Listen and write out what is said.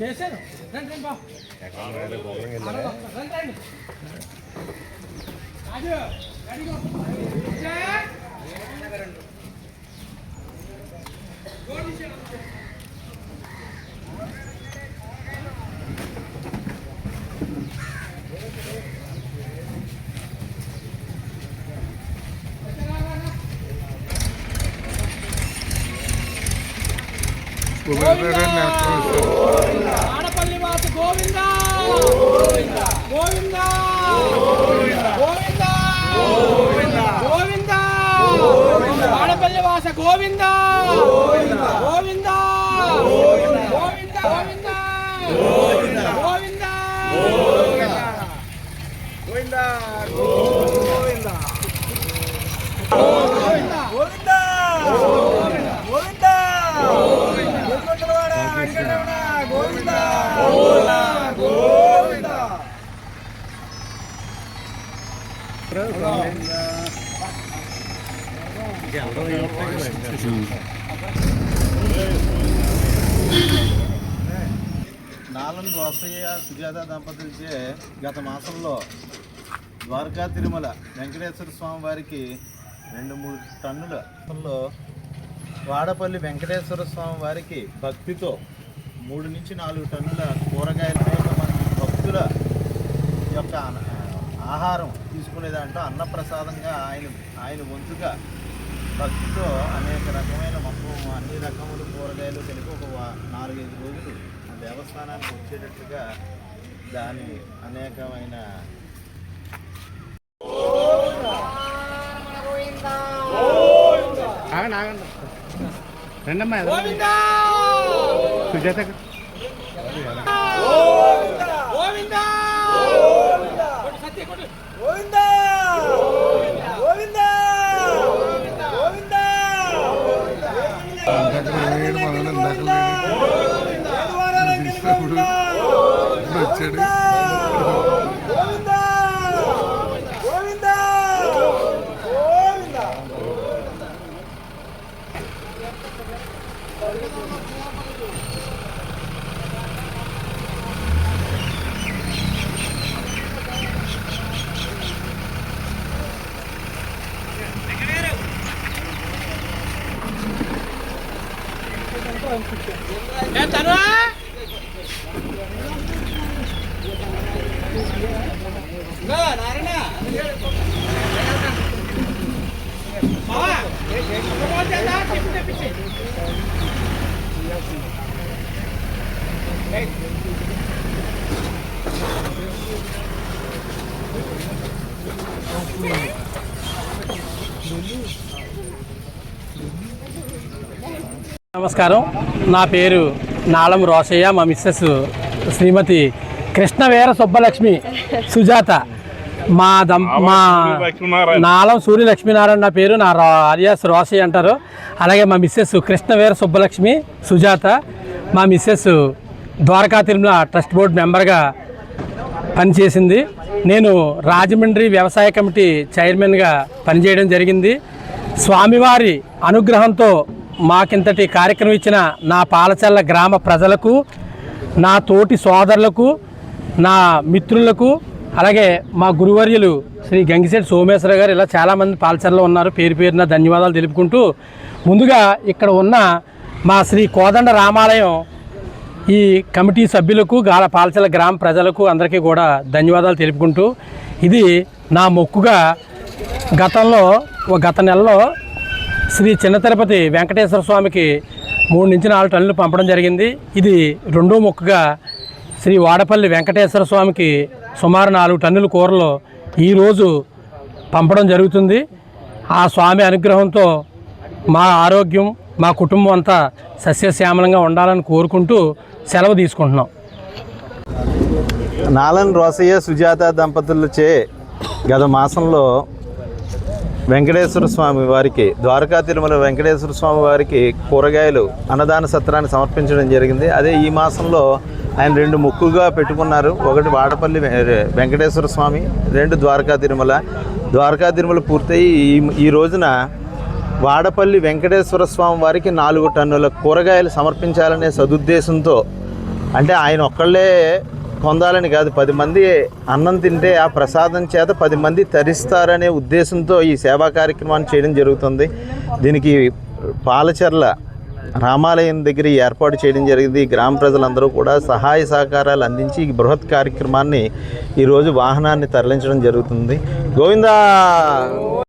చేశాను. రండి బా. ఆడపల్లి వాసు గోవింద గోవింద గోవింద గోవింద ఆడపల్లి వాస గోవింద గోవింద గోవింద గోవింద గోవింద గోవింద నాలం రోసయ్య సుజాత దంపతులచే గత మాసంలో ద్వారకా తిరుమల వెంకటేశ్వర స్వామి వారికి 2-3 టన్నుల వాడపల్లి వెంకటేశ్వర స్వామి వారికి భక్తితో 3-4 టన్నుల కూరగాయలతో మనకి భక్తుల యొక్క ఆహారం తీసుకునే దాంట్లో అన్నప్రసాదంగా ఆయన వంతుగా భక్తితో అనేక రకమైన మొత్తం అన్ని రకముల కూరగాయలు కలిపి ఒక 4-5 రోజులు ఆ దేవస్థానానికి వచ్చేటట్టుగా దాని అనేకమైన రెండమ్మా సుజాత వచ్చాడు. నమస్కారం, నా పేరు నాలం రోసయ్య. మా మిస్సెస్ శ్రీమతి కృష్ణవీర సుబ్బలక్ష్మి సుజాత. మా నాలం సూర్య లక్ష్మీనారాయణ నా పేరు, నా అలియాస్ రోసయ్య అంటారు. అలాగే మా మిస్సెస్ కృష్ణవీర సుబ్బలక్ష్మి సుజాత. మా Mrs Dwaraka Tirumala trust board మెంబర్గా పనిచేసింది. నేను రాజమండ్రి వ్యవసాయ కమిటీ చైర్మన్గా పనిచేయడం జరిగింది. స్వామివారి అనుగ్రహంతో మాకింతటి కార్యక్రమం ఇచ్చిన నా పాలచల్ల గ్రామ ప్రజలకు, నా తోటి సోదరులకు, నా మిత్రులకు, అలాగే మా గురువర్యులు శ్రీ గంగిశెట్టి సోమేశ్వర గారు, ఇలా చాలామంది పాలచర్లో ఉన్నారు. పేరు పేరున ధన్యవాదాలు తెలుపుకుంటూ, ముందుగా ఇక్కడ ఉన్న మా శ్రీ కోదండ రామాలయం ఈ కమిటీ సభ్యులకు, పాలచర్ల గ్రామ ప్రజలకు అందరికీ కూడా ధన్యవాదాలు తెలుపుకుంటూ, ఇది నా మొక్కుగా గత నెలలో శ్రీ చిన్న తిరుపతి వెంకటేశ్వర స్వామికి 3-4 టన్నులు పంపడం జరిగింది. ఇది రెండో మొక్కుగా శ్రీ వాడపల్లి వెంకటేశ్వర స్వామికి సుమారు 4 టన్నుల కూరలు ఈరోజు పంపడం జరుగుతుంది. ఆ స్వామి అనుగ్రహంతో మా ఆరోగ్యం, మా కుటుంబం అంతా సస్యశ్యామలంగా ఉండాలని కోరుకుంటూ సెలవు తీసుకుంటున్నాం. నాలం రోసయ్య సుజాత దంపతులచే గత మాసంలో వెంకటేశ్వర స్వామి వారికి, ద్వారకా తిరుమల వెంకటేశ్వర స్వామి వారికి కూరగాయలు అన్నదాన సత్రాన్ని సమర్పించడం జరిగింది. అదే ఈ మాసంలో ఆయన 2 మొక్కుగా పెట్టుకున్నారు. ఒకటి వాడపల్లి వెంకటేశ్వర స్వామి, 2 ద్వారకా తిరుమల. ద్వారకా తిరుమల పూర్తయి ఈ రోజున వాడపల్లి వెంకటేశ్వర స్వామి వారికి 4 టన్నుల కూరగాయలు సమర్పించాలనే సదుద్దేశంతో అంటే ఆయన ఒక్కళ్ళే పొందాలని కాదు, 10 మంది అన్నం తింటే ఆ ప్రసాదం చేత 10 మంది తరిస్తారనే ఉద్దేశంతో ఈ సేవా కార్యక్రమాన్ని చేయడం జరుగుతుంది. దీనికి పాలచెర్ల రామాలయం దగ్గర ఏర్పాటు చేయడం జరిగింది. గ్రామ ప్రజలందరూ కూడా సహాయ సహకారాలు అందించి ఈ బృహత్ కార్యక్రమాన్ని ఈరోజు వాహనాన్ని తరలించడం జరుగుతుంది. గోవిందా.